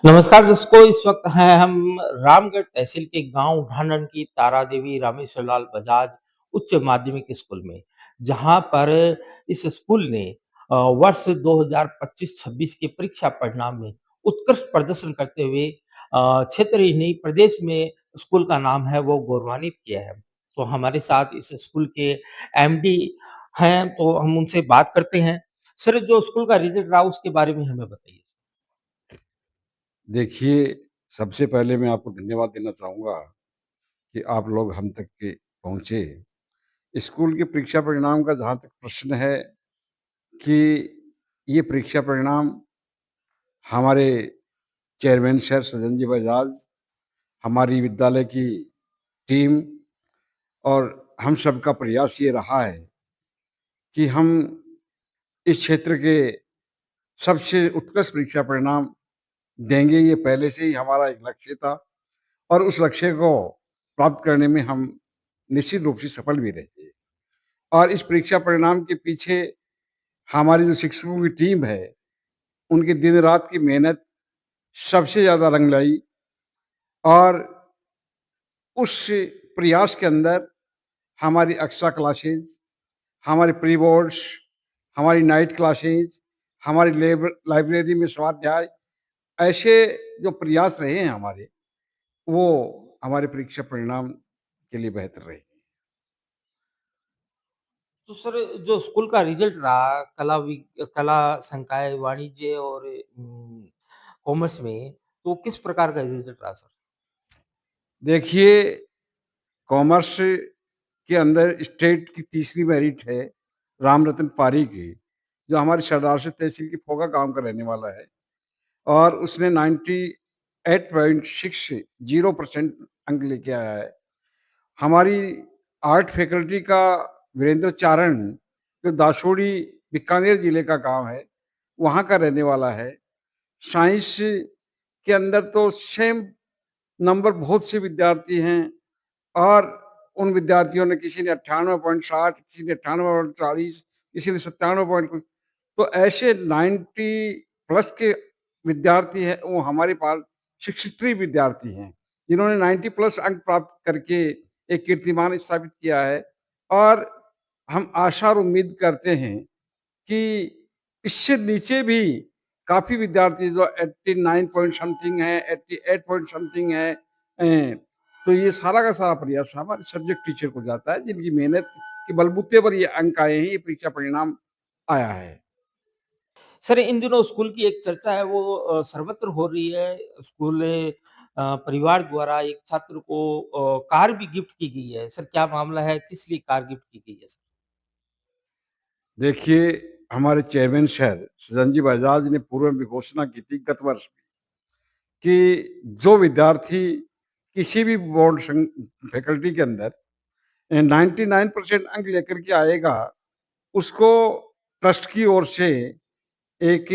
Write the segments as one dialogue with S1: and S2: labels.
S1: नमस्कार दोस्तों, इस वक़्त हैं हम रामगढ़ तहसील के गाँव ढांढन की तारा देवी रामेश्वर लाल बजाज उच्च माध्यमिक स्कूल में, जहाँ पर इस स्कूल ने वर्ष 2025-26 के परीक्षा परिणाम में उत्कृष्ट प्रदर्शन करते हुए क्षेत्र ही नहीं प्रदेश में स्कूल का नाम है वो गौरवान्वित किया है। तो हमारे साथ इस स्कूल के एमडी हैं, तो हम उनसे बात करते हैं। सर, जो स्कूल का रिज़ल्ट रहा उसके बारे में हमें बताइए?
S2: देखिए, सबसे पहले मैं आपको धन्यवाद देना चाहूँगा कि आप लोग हम तक के पहुँचे। स्कूल के परीक्षा परिणाम का जहाँ तक प्रश्न है कि ये परीक्षा परिणाम हमारे चेयरमैन सर सज्जन जी बजाज, हमारी विद्यालय की टीम और हम सबका प्रयास ये रहा है कि हम इस क्षेत्र के सबसे उत्कृष्ट परीक्षा परिणाम देंगे। ये पहले से ही हमारा एक लक्ष्य था और उस लक्ष्य को प्राप्त करने में हम निश्चित रूप से सफल भी रहे। और इस परीक्षा परिणाम के पीछे हमारी जो शिक्षकों की टीम है, उनकी दिन-रात की मेहनत सबसे ज़्यादा रंग लाई और उस प्रयास के अंदर हमारी एक्स्ट्रा क्लासेस, हमारे प्री बोर्ड्स, हमारी नाइट क्लासेस, हमारी लाइब्रेरी में स्वाध्याय, ऐसे जो प्रयास रहे हैं हमारे, वो हमारे परीक्षा परिणाम के लिए बेहतर रहे।
S1: तो सर, जो स्कूल का रिज़ल्ट रहा कला संकाय वाणिज्य और कॉमर्स में, तो किस प्रकार का रिज़ल्ट रहा सर?
S2: देखिए, कॉमर्स के अंदर स्टेट की तीसरी मेरिट है रामरतन पारी की, जो हमारी सरदार तहसील की फोगा गांव का रहने वाला है और उसने 98.60% अंक लेके आया है। हमारी आर्ट फैकल्टी का वीरेंद्र चारण, जो दासोड़ी बीकानेर जिले का गांव है, वहाँ का रहने वाला है। साइंस के अंदर तो सेम नंबर बहुत से विद्यार्थी हैं और उन विद्यार्थियों ने किसी ने 98.60, किसी ने 98.40, किसी ने 97 पॉइंट कुछ। तो ऐसे 90 प्लस के विद्यार्थी हैं, वो हमारे पास 63 विद्यार्थी हैं, जिन्होंने 90 प्लस अंक प्राप्त करके एक कीर्तिमान स्थापित किया है और हम आशा और उम्मीद करते हैं कि इससे नीचे भी काफ़ी विद्यार्थी जो 89 पॉइंट समथिंग है, 88 पॉइंट समथिंग है, तो ये सारा का सारा प्रयास हमारे सब्जेक्ट टीचर को जाता है, जिनकी मेहनत के बलबूते पर ये अंक आए हैं, ये परीक्षा परिणाम आया है।
S1: सर, इन दिनों स्कूल की एक चर्चा है वो सर्वत्र हो रही है। स्कूल परिवार द्वारा एक छात्र को कार भी गिफ्ट की गई है। सर, क्या मामला है? किस लिए कार गिफ्ट की गई है सर?
S2: देखिए, हमारे चेयरमैन सर सृजन जी बजाज ने पूर्व में घोषणा की थी गत वर्ष कि जो विद्यार्थी किसी भी बोर्ड फैकल्टी के अंदर 99% अंक लेकर के आएगा, उसको ट्रस्ट की ओर से एक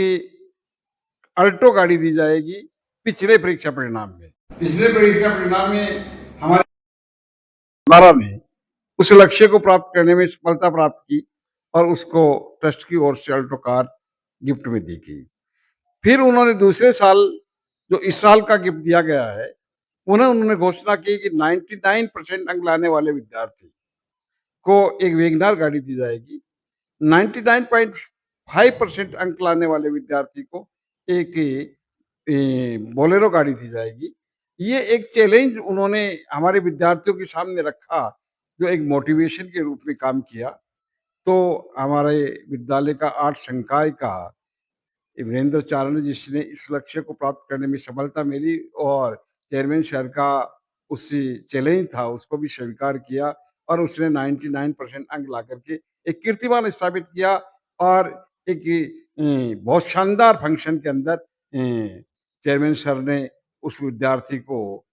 S2: अल्टो गाड़ी दी जाएगी पिछले परीक्षा परिणाम में। पिछले परीक्षा परिणाम में हमारे द्वारा ने उस लक्ष्य को प्राप्त करने में सफलता प्राप्त की और उसको ट्रस्ट की ओर से अल्टो कार गिफ्ट में दी गई। फिर उन्होंने दूसरे साल, जो इस साल का गिफ्ट दिया गया है, उन्होंने घोषणा की कि 99% अंक लाने वाले विद्यार्थी को एक वेगनार गाड़ी दी जाएगी। 99.5% अंक लाने वाले विद्यार्थी को एक बोलेरो गाड़ी दी जाएगी। ये एक चैलेंज उन्होंने हमारे विद्यार्थियों के सामने रखा, जो एक मोटिवेशन के रूप में काम किया। तो हमारे विद्यालय का आर्ट संकाय का वीरेंद्र चारण, जिसने इस लक्ष्य को प्राप्त करने में सफलता मिली और चेयरमैन सर का उस चैलेंज था, उसको भी स्वीकार किया और उसने 99% अंक ला करके एक कीर्तिमान स्थापित किया और एक बहुत शानदार फंक्शन के अंदर चेयरमैन सर ने उस विद्यार्थी को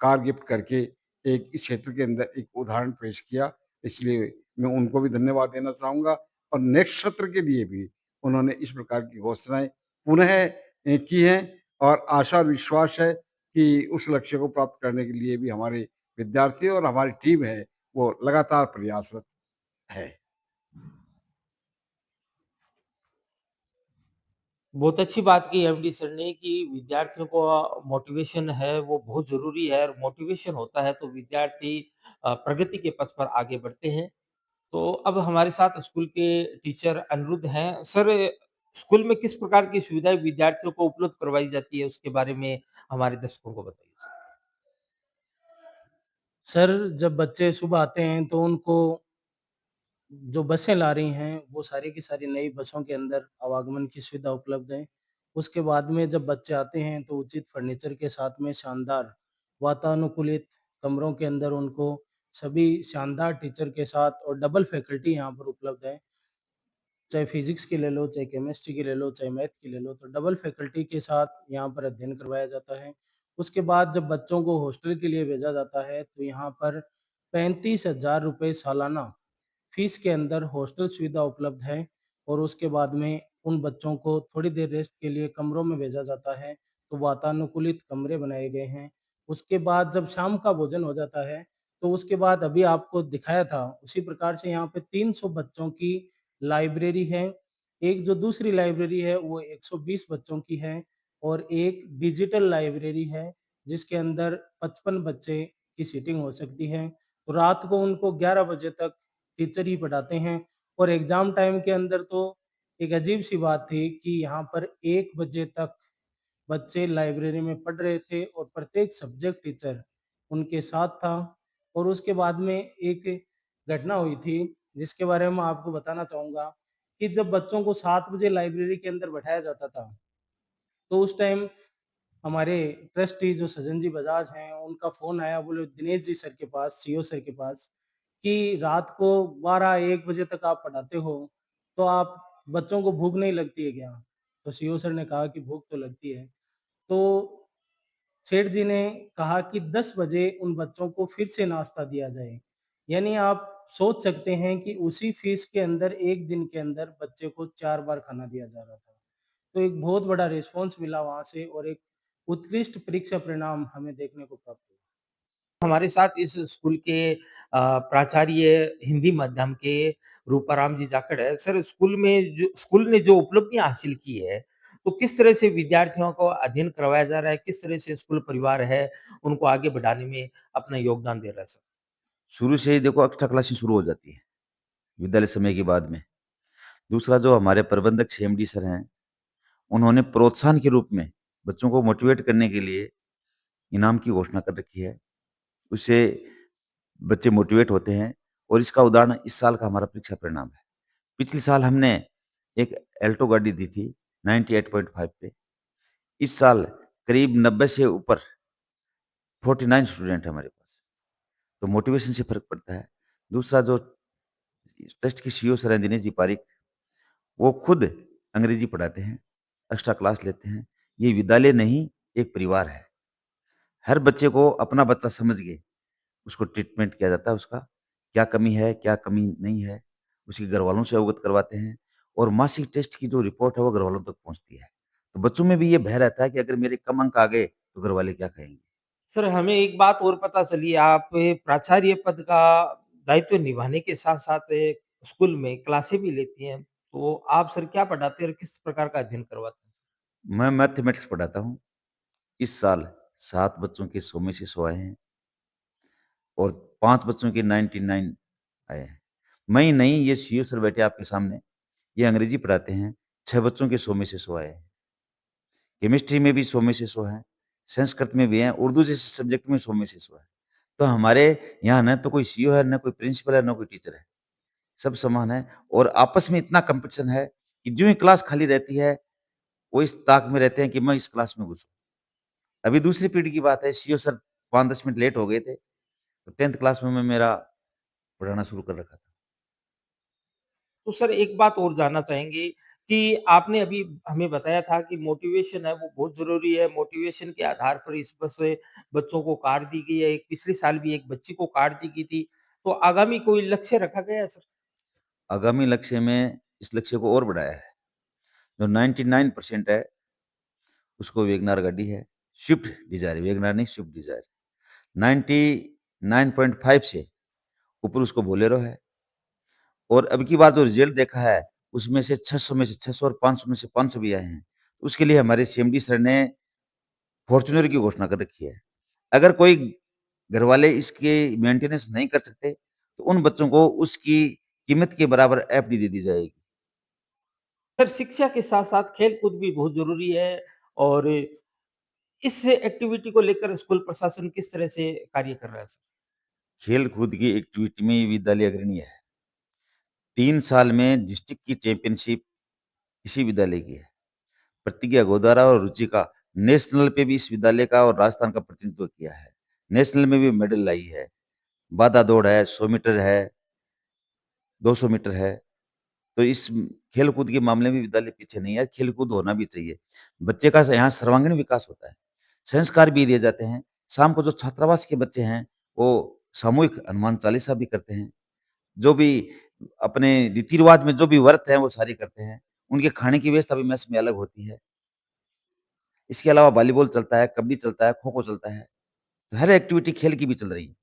S2: कार गिफ्ट करके एक इस क्षेत्र के अंदर एक उदाहरण पेश किया। इसलिए मैं उनको भी धन्यवाद देना चाहूँगा और नेक्स्ट सत्र के लिए भी उन्होंने इस प्रकार की घोषणाएँ पुनः की हैं और आशा और विश्वास है कि उस लक्ष्य को प्राप्त करने के लिए भी हमारे विद्यार्थी और हमारी टीम है, वो लगातार प्रयासरत है।
S1: बहुत अच्छी बात की एमडी सर ने कि विद्यार्थियों को मोटिवेशन है वो बहुत ज़रूरी है और मोटिवेशन होता है तो विद्यार्थी प्रगति के पथ पर आगे बढ़ते हैं। तो अब हमारे साथ स्कूल के टीचर अनिरुद्ध हैं। सर, स्कूल में किस प्रकार की सुविधाएँ विद्यार्थियों को उपलब्ध करवाई जाती है उसके बारे में हमारे दर्शकों को बताइए?
S3: सर, जब बच्चे सुबह आते हैं तो उनको जो बसें ला रही हैं, वो सारी की सारी नई बसों के अंदर आवागमन की सुविधा उपलब्ध है। उसके बाद में जब बच्चे आते हैं तो उचित फर्नीचर के साथ में शानदार वातानुकूलित कमरों के अंदर उनको सभी शानदार टीचर के साथ और डबल फैकल्टी यहाँ पर उपलब्ध है। चाहे फिज़िक्स की ले लो, चाहे केमिस्ट्री की ले लो, चाहे मैथ की ले लो, तो डबल फैकल्टी के साथ यहाँ पर अध्ययन करवाया जाता है। उसके बाद जब बच्चों को हॉस्टल के लिए भेजा जाता है, तो यहाँ पर 35,000 रुपए सालाना फीस के अंदर हॉस्टल सुविधा उपलब्ध है और उसके बाद में उन बच्चों को थोड़ी देर रेस्ट के लिए कमरों में भेजा जाता है, तो वातानुकूलित कमरे बनाए गए हैं। उसके बाद जब शाम का भोजन हो जाता है, तो उसके बाद अभी आपको दिखाया था, उसी प्रकार से यहाँ पे 300 बच्चों की लाइब्रेरी है। एक जो दूसरी लाइब्रेरी है, वो 120 बच्चों की है और एक डिजिटल लाइब्रेरी है, जिसके अंदर 55 बच्चे की सीटिंग हो सकती है। तो रात को उनको 11 बजे तक टीचर ही पढ़ाते हैं और एग्ज़ाम टाइम के अंदर तो एक अजीब-सी बात थी कि यहाँ पर 1 बजे तक बच्चे लाइब्रेरी में पढ़ रहे थे और प्रत्येक सब्जेक्ट टीचर उनके साथ था और उसके बाद में एक घटना हुई थी, जिसके बारे में मैं आपको बताना चाहूँगा कि जब बच्चों को 7 बजे लाइब्रेरी के अंदर बैठाया जाता था, तो उस टाइम हमारे ट्रस्टी जो सज्जन जी बजाज हैं, उनका फ़ोन आया बोले दिनेश जी सर के पास, सीईओ सर के पास कि रात को 12-1 बजे तक आप पढ़ाते हो, तो आप बच्चों को भूख नहीं लगती है क्या? तो सीईओ सर ने कहा कि भूख तो लगती है। तो सेठ जी ने कहा कि 10 बजे उन बच्चों को फिर से नाश्ता दिया जाए। यानी आप सोच सकते हैं कि उसी फीस के अंदर 1 दिन के अंदर बच्चे को 4 बार खाना दिया जा रहा था। तो एक बहुत बड़ा रिस्पॉन्स मिला वहाँ से और एक उत्कृष्ट परीक्षा परिणाम हमें देखने को प्राप्त हुआ।
S1: हमारे साथ इस स्कूल के प्राचार्य हिंदी माध्यम के रूपाराम जी जाखड़ है। सर, स्कूल ने जो उपलब्धियाँ हासिल की है, तो किस तरह से विद्यार्थियों को अध्ययन करवाया जा रहा है? किस तरह से स्कूल परिवार है, उनको आगे बढ़ाने में अपना योगदान दे रहा है सर?
S4: शुरू से ही देखो एक्स्ट्रा क्लासेस शुरू हो जाती है, विद्यालय समय के बाद में। दूसरा जो हमारे प्रबंधक सीएमडी सर हैं, उन्होंने प्रोत्साहन के रूप में बच्चों को मोटिवेट करने के लिए इनाम की घोषणा कर रखी है। उससे बच्चे मोटिवेट होते हैं और इसका उदाहरण इस साल का हमारा परीक्षा परिणाम है। पिछले साल हमने एक अल्टो गाड़ी दी थी 98.5 पे। इस साल करीब 90 से ऊपर 49 स्टूडेंट हैं हमारे पास। तो मोटिवेशन से फ़र्क पड़ता है। दूसरा जो ट्रस्ट के सीईओ सर हैं दिनेश जी पारीक, वो खुद अंग्रेजी पढ़ाते हैं, एक्स्ट्रा क्लास लेते हैं। ये विद्यालय नहीं, एक परिवार है। हर बच्चे को अपना बच्चा समझ के उसको ट्रीटमेंट किया जाता है उसका, क्या कमी है, क्या कमी नहीं है, उसके घरवालों से अवगत करवाते हैं और मासिक टेस्ट की जो रिपोर्ट है वो घरवालों तक पहुँचती है। तो बच्चों में भी ये भय रहता है कि अगर मेरे कम अंक आ गए, तो घरवाले क्या कहेंगे?
S1: सर, हमें एक बात और पता चली, आप प्राचार्य पद का दायित्व निभाने के साथ-साथ स्कूल में क्लासें भी लेती हैं। तो आप सर क्या पढ़ाते हैं और किस प्रकार का अध्ययन करवाते हैं?
S4: मैं मैथमेटिक्स पढ़ाता हूँ। इस साल 7 बच्चों के 100 में से 100 आए हैं और 5 बच्चों के 99 आए हैं। मैं ही नहीं, ये सीईओ सर बैठे आपके सामने, ये अंग्रेजी पढ़ाते हैं, 6 बच्चों के 100 में से 100 आए हैं। केमिस्ट्री में भी 100 में से 100 हैं, संस्कृत में भी हैं, उर्दू जैसे सब्जेक्ट में 100 में से 100 हैं। तो हमारे यहाँ ना तो कोई सीईओ है, ना कोई प्रिंसिपल है, ना कोई टीचर है, सब समान हैं और आपस में इतना कॉम्पिटिशन है कि ज्यों ही क्लास खाली रहती है, वो इस ताक में रहते हैं कि मैं इस क्लास में घुसूँ। अभी दूसरी पीढ़ी की बात है, सीईओ सर 5-10 मिनट लेट हो गए थे, तो 10th क्लास में मैं मेरा पढ़ाना शुरू कर रखा था।
S1: तो सर, एक बात और जानना चाहेंगे कि आपने अभी हमें बताया था कि मोटिवेशन है वो बहुत ज़रूरी है, मोटिवेशन के आधार पर इस बस से बच्चों को कार दी गई है, एक पिछले साल भी एक बच्ची को कार दी गई थी, तो आगामी कोई लक्ष्य रखा गया है सर?
S4: आगामी लक्ष्य में इस लक्ष्य को और बढ़ाया है। जो 99% है, उसको वैगनआर गाड़ी है, स्विफ्ट डिज़ायर, वैगनआर नहीं स्विफ्ट डिज़ायर। 99.5 से ऊपर उसको बोलेरो है और अब की बार जो रिजल्ट देखा है, उसमें से 600 में से 600 और 500 में से 500 भी आए हैं। उसके लिए हमारे सीएमडी सर ने फॉर्च्यूनर की घोषणा कर रखी है। अगर कोई घरवाले इसके मेंटेनेंस नहीं कर सकते, तो उन बच्चों को उसकी कीमत के बराबर एफडी दे दी जाएगी।
S1: सर शिक्षा के साथ-साथ खेल-कूद भी बहुत ज़रूरी है और इस एक्टिविटी को लेकर स्कूल प्रशासन किस तरह से कार्य कर रहा है?
S4: खेल-कूद की एक्टिविटी में विद्यालय अग्रणी है। 3 साल में डिस्ट्रिक्ट की चैंपियनशिप इसी विद्यालय की है। प्रतिज्ञा गोदारा और रुचि का नेशनल पे भी इस विद्यालय का और राजस्थान का प्रतिनिधित्व किया है। नेशनल में भी मेडल लाई है। बाधा दौड़ है, 100 मीटर है, 200 मीटर है। तो इस खेल-कूद के मामले में विद्यालय पीछे नहीं है, खेल-कूद होना भी चाहिए। बच्चे का यहाँ सर्वांगीण विकास होता है, संस्कार भी दिए जाते हैं। शाम को जो छात्रावास के बच्चे हैं, वो सामूहिक हनुमान चालीसा भी करते हैं। जो भी अपने रीति-रिवाज में जो भी व्रत हैं, वो सारे करते हैं। उनके खाने की व्यवस्था भी मेस में अलग होती है। इसके अलावा वॉलीबॉल चलता है, कबड्डी चलता है, खो-खो चलता है। तो हर एक्टिविटी खेल की भी चल रही है।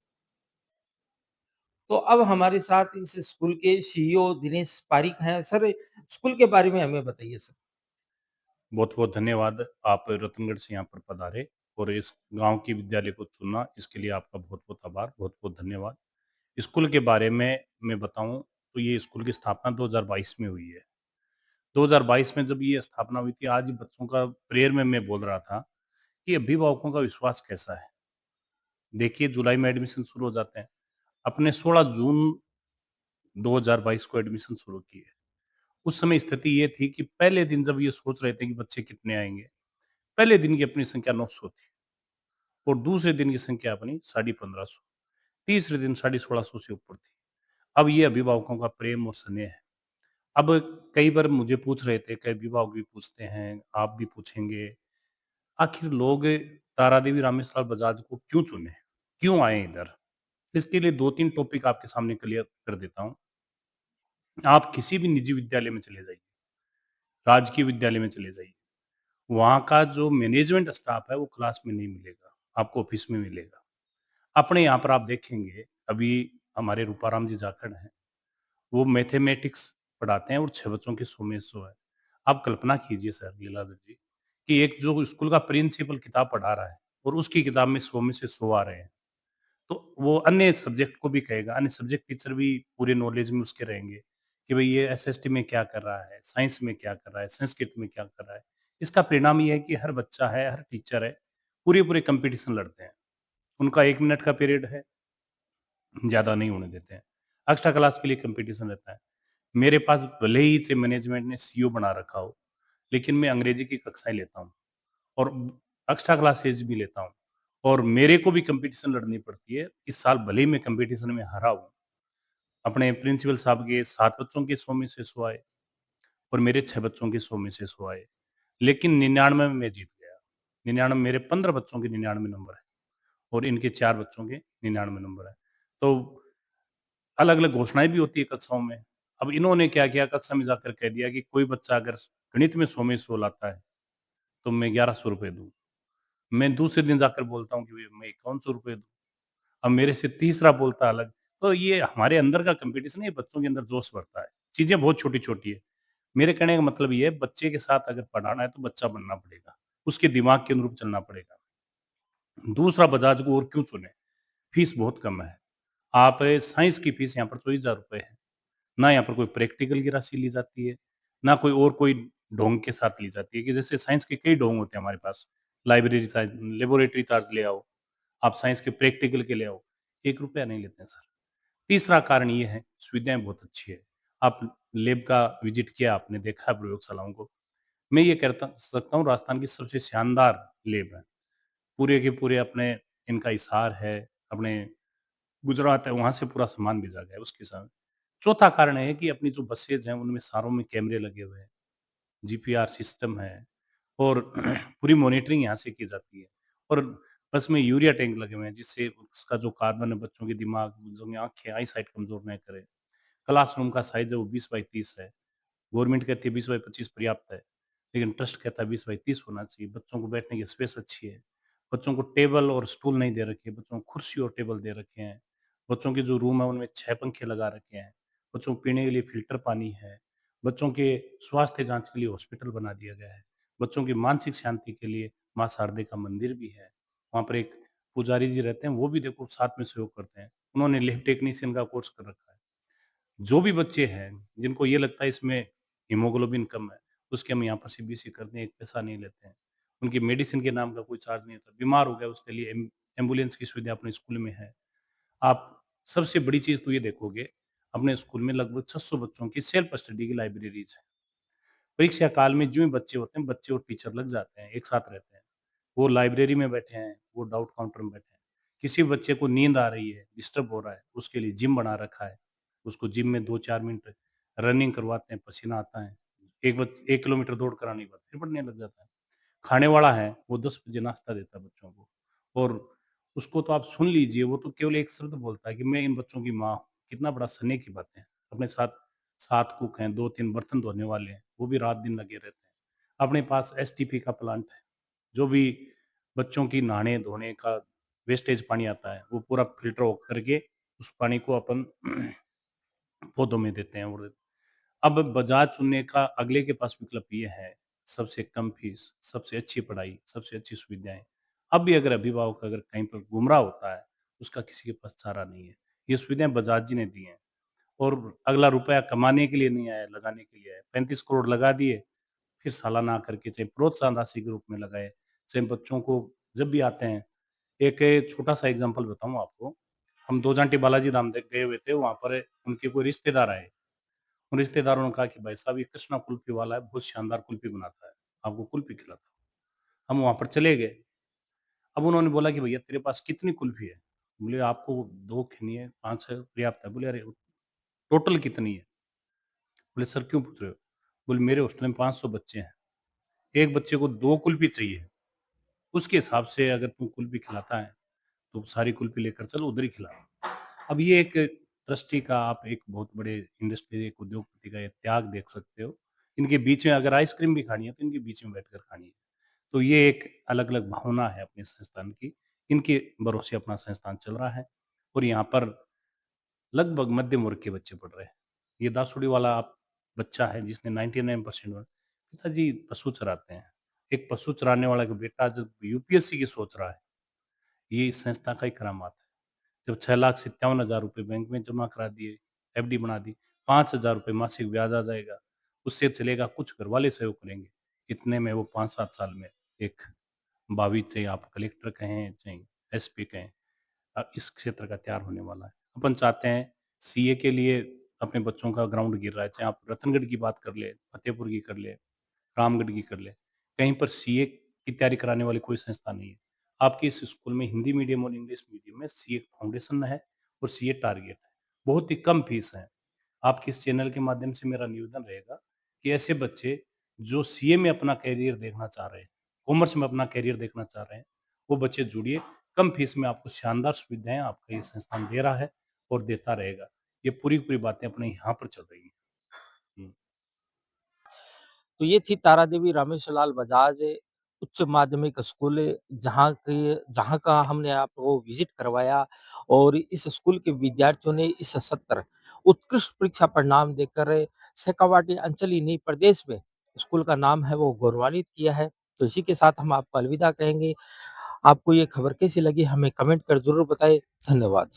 S1: तो अब हमारे साथ इस स्कूल के सीईओ दिनेश पारीक हैं। सर स्कूल के बारे में हमें बताइए सर?
S5: बहुत-बहुत धन्यवाद। आप रतनगढ़ से यहाँ पर पधारे और इस गाँव की विद्यालय को चुना, इसके लिए आपका बहुत-बहुत आभार, बहुत-बहुत धन्यवाद। स्कूल के बारे में मैं बताऊँ तो ये स्कूल की स्थापना 2022 में हुई है। 2022 में जब ये स्थापना हुई थी, आज बच्चों का प्रेयर में मैं बोल रहा था कि अभिभावकों का विश्वास कैसा है। देखिए जुलाई में एडमिशन शुरू हो जाते हैं। अपने 16 जून 2022 को एडमिशन शुरू किए। उस समय स्थिति ये थी कि पहले दिन जब ये सोच रहे थे कि बच्चे कितने आएँगे, पहले दिन की अपनी संख्या 900 थी और दूसरे दिन की संख्या अपनी 1550, तीसरे दिन 1650 से ऊपर थी। अब ये अभिभावकों का प्रेम और स्नेह है। अब कई बार मुझे पूछ रहे थे, कई अभिभावक भी पूछते हैं, आप भी पूछेंगे, आखिर लोग तारा देवी रामेश्वर बजाज को क्यों चुने? क्यों आए इधर? इसके लिए 2-3 टॉपिक आपके सामने क्लियर कर देता हूँ। आप किसी भी निजी विद्यालय में चले जाइए, राजकीय विद्यालय में चले जाइए, वहाँ का जो मैनेजमेंट स्टाफ है वो क्लास में नहीं मिलेगा, आपको ऑफ़िस में मिलेगा। अपने यहाँ पर आप देखेंगे, अभी हमारे रूपाराम जी जाखड़ हैं, वो मैथमेटिक्स पढ़ाते हैं और 6 बच्चों की 100 में 100 है। आप कल्पना कीजिए सर लीलाधर जी, कि एक जो स्कूल का प्रिंसिपल किताब पढ़ा रहा है और उसकी किताब में 100 में से 100 आ रहे हैं, तो वो अन्य सब्जेक्ट को भी कहेगा, अन्य सब्जेक्ट टीचर भी पूरे नॉलेज में उसके रहेंगे, कि भई ये एसएसटी में क्या कर रहा है, साइंस में क्या कर रहा है, संस्कृत में क्या कर रहा है। इसका परिणाम ये है कि हर बच्चा है, हर टीचर है, पूरे-पूरे कॉम्पिटिशन लड़ते हैं। उनका 1 मिनट का पीरियड है, ज़्यादा नहीं होने देते हैं। एक्स्ट्रा क्लास के लिए कॉम्पिटिशन रहता है। मेरे पास भले ही से मैनेजमेंट ने सीईओ बना रखा हो, लेकिन मैं अंग्रेजी की कक्षाएँ लेता हूँ और एक्स्ट्रा क्लासेस भी लेता हूँ और मेरे को भी कॉम्पिटिशन लड़नी पड़ती है। इस साल भले ही मैं कॉम्पिटिशन में हारा हूँ, अपने प्रिंसिपल साहब के 7 बच्चों के 100 में से 100 आए और मेरे 6 बच्चों के 100 में से 100 आए। लेकिन 99 में मैं जीत गया। 99 मेरे 15 बच्चों के 99 नंबर हैं और इनके 4 बच्चों के 99 नंबर हैं। तो अलग-अलग घोषणाएँ भी होती है कक्षाओं में। अब इन्होंने क्या किया, कक्षा में जाकर कह दिया कि कोई बच्चा अगर गणित में 100 में 100 लाता है, तो मैं ₹1100 दूँ। मैं दूसरे दिन जाकर बोलता हूँ कि भई मैं ₹5100 दूँ। अब मेरे से तीसरा बोलता है अलग। तो ये हमारे अंदर का कॉम्पिटिशन है, ये बच्चों के अंदर जोश भरता है। चीज़ें बहुत छोटी-छोटी है। मेरे कहने का मतलब ये है, बच्चे के साथ अगर पढ़ाना है तो बच्चा बनना पड़ेगा। उसके दिमाग के अनुरूप चलना पड़ेगा। दूसरा बजाज को और क्यों चुने? फीस बहुत कम है। आप साइंस की फीस यहाँ पर ₹24,000 है। ना यहाँ पर कोई प्रैक्टिकल की राशि ली जाती है, ना कोई और कोई ढोंग के साथ ली जाती है कि जैसे साइंस के कई ढोंग होते हैं हमारे पास। लाइब्रेरी चार्ज, लेबोरेटरी चार्ज ले आओ, आप साइंस के प्रैक्टिकल के ले आओ, ₹1 नहीं लेते हैं सर। तीसरा कारण ये है, सुविधाएँ बहुत अच्छी है। आप लैब का विज़िट किया आपने, देखा है प्रयोगशालाओं को। मैं ये कहता सकता हूँ राजस्थान की सबसे शानदार लैब है। पूरे के पूरे अपने इनका हिसार है, अपने गुजरात है, वहाँ से पूरा सामान भेजा गया है उसके साथ। चौथा कारण है कि अपनी जो बसेज़ हैं, उनमें सारों में कैमरे लगे हुए हैं, जीपीआर सिस्टम है और पूरी मॉनिटरिंग यहाँ से की जाती है और बस में यूरिया टैंक लगे हुए हैं, जिससे उसका जो कार्बन है, बच्चों के दिमाग, बच्चों की आँखें, आई साइट कमज़ोर ना करे। क्लासरूम का साइज़ है वो 20 बाई 30 है। गवर्नमेंट कहती है 20 बाई 25 पर्याप्त है, लेकिन ट्रस्ट कहता है 20 बाई 30 होना चाहिए। बच्चों को बैठने की स्पेस अच्छी है। बच्चों को टेबल और स्टूल नहीं दे रखे, बच्चों को कुर्सी और टेबल दे रखे हैं। बच्चों के जो रूम है उनमें 6 पंखे लगा रखे हैं। बच्चों को पीने के लिए फ़िल्टर पानी है। बच्चों के स्वास्थ्य जाँच के लिए हॉस्पिटल बना दिया गया है। बच्चों की मानसिक शांति के लिए माँ शारदे का मंदिर भी है। वहाँ पर एक पुजारी जी रहते हैं, वो भी देखो साथ में सहयोग करते हैं। उन्होंने लैब टेक्नीशियन का कोर्स कर रखा है। जो भी बच्चे हैं, जिनको ये लगता है इसमें हीमोग्लोबिन कम है, उसके हम यहाँ पर सीबीएसई करते हैं, एक पैसा नहीं लेते हैं। उनकी मेडिसिन के नाम का कोई चार्ज नहीं होता। बीमार हो गया उसके लिए एम्बुलेंस की सुविधा अपने स्कूल में है। आप सबसे बड़ी चीज़ तो ये देखोगे, अपने स्कूल में लगभग 600 बच्चों की सेल्फ स्टडी की लाइब्रेरीज़ है। परीक्षा काल में जो ही बच्चे होते हैं, बच्चे और टीचर लग जाते हैं, एक साथ रहते हैं। वो लाइब्रेरी में बैठे हैं, वो डाउट काउंटर में बैठे हैं। किसी बच्चे को नींद आ रही है, डिस्टर्ब हो रहा है, उसके लिए जिम बना रखा है। उसको जिम में 2-4 मिनट रनिंग करवाते हैं, पसीना आता है। 1 किलोमीटर दौड़ कर आने के बाद फिर पढ़ने लग जाता है। खाने वाला है, वो 10 बजे नाश्ता देता है बच्चों को और उसको तो आप सुन लीजिए, वो तो केवल एक शब्द बोलता है कि मैं इन बच्चों की माँ हूँ। कितना बड़ा स्नेह की बातें हैं। अपने साथ 7 कुक हैं, 2-3 बर्तन धोने वाले हैं, वो भी रात-दिन लगे रहते हैं। अपने पास एसटीपी का प्लांट है, जो भी बच्चों की नहाने-धोने का वेस्टेज पानी आता है, वो पूरा फ़िल्टर हो करके उस पानी को अपन पौधों में देते हैं और अब बजाज चुनने का अगले के पास विकल्प ये है, सबसे कम फीस, सबसे अच्छी पढ़ाई, सबसे अच्छी सुविधाएँ। अब भी अगर अभिभावक अगर कहीं पर गुमराह होता है, उसका किसी के पास चारा नहीं है। ये सुविधाएँ बजाज जी ने दी हैं और अगला रुपया कमाने के लिए नहीं आया, लगाने के लिए आया। 35 करोड़ लगा दिए, फिर सालाना आकर के चाहे प्रोत्साहन राशि के रूप में लगाए, चाहे बच्चों को जब भी आते हैं एक छोटा-सा एग्ज़ाम्पल बताऊँ आपको, हम दो जांटी बालाजी धाम दे गए हुए थे, वहाँ पर उनके कोई रिश्तेदार आए। उन रिश्तेदारों ने कहा कि भाई साहब ये कृष्णा कुल्फ़ी वाला है, बहुत शानदार कुल्फ़ी बनाता है, आपको कुल्फ़ी खिलाता हूँ। हम वहाँ पर चले गए। अब उन्होंने बोला कि भैया तेरे पास कितनी कुल्फ़ी है? बोले आपको 2 खिनी है, 5 है, पर्याप्त है। बोले अरे टोटल कितनी है? बोले सर क्यों पूछ रहे हो? बोले मेरे हॉस्टल में 500 बच्चे हैं, एक बच्चे को 2 कुल्फ़ी चाहिए, उसके हिसाब से अगर तू कुल्फ़ी खिलाता है, तो सारी कुल्फ़ी लेकर चल उधर ही खिला। अब ये एक ट्रस्टी का आप एक बहुत बड़े इंडस्ट्री एक उद्योगपति का ये त्याग देख सकते हो। इनके बीच में अगर आइसक्रीम भी खानी है तो इनके बीच में बैठकर खानी है। तो ये एक अलग-अलग भावना है अपने संस्थान की। इनके भरोसे अपना संस्थान चल रहा है और यहाँ पर लगभग मध्यम वर्ग के बच्चे पढ़ रहे हैं। ये दासुड़ी वाला आप बच्चा है जिसने 99% पिताजी पशु चराते हैं। एक पशु चराने वाला का बेटा जब यूपीएससी की सोच रहा है, ये इस संस्था का ही करामात है। जब 6,57,000 रुपए बैंक में जमा करा दिए, एफडी बना दी, 5,000 रुपए मासिक ब्याज आ जाएगा, उससे चलेगा, कुछ घरवाले सहयोग करेंगे। इतने में वो 5-7 साल में एक भावी चाहे आप कलेक्टर कहें, चाहे एसपी कहें इस क्षेत्र का तैयार होने वाला है। अपन चाहते हैं सीए के लिए अपने बच्चों का ग्राउंड गिर रहा है, चाहे आप रतनगढ़ की बात कर लें, फतेहपुर की कर लें, रामगढ़ की कर लें, कहीं पर सीए की तैयारी कराने वाली कोई संस्था नहीं है। आपके इस स्कूल में हिंदी मीडियम और इंग्लिश मीडियम में सीए फाउंडेशन है और सीए टारगेट है। बहुत ही कम फीस है। आपके इस चैनल के माध्यम से मेरा निवेदन रहेगा कि ऐसे बच्चे जो सीए में अपना करियर देखना चाह रहे हैं, कॉमर्स में अपना करियर देखना चाह रहे हैं, वो बच्चे जुड़िए। कम फीस में आपको शानदार सुविधाएँ आपका ये संस्थान दे रहा है और देता रहेगा। ये पूरी की पूरी बातें अपने यहाँ पर चल रही हैं। हुँ।
S1: तो ये थी तारा देवी रामेश्वरलाल बजाज उच्च माध्यमिक स्कूल जहाँ का हमने आपको विज़िट करवाया और इस स्कूल के विद्यार्थियों ने इस सत्र उत्कृष्ट परीक्षा परिणाम देकर शेखावाटी अंचल ही नहीं प्रदेश में स्कूल का नाम है वो गौरवान्वित किया है। तो इसी के साथ हम आपको अलविदा कहेंगे। आपको ये खबर कैसी लगी हमें कमेंट कर ज़रूर बताएँ। धन्यवाद।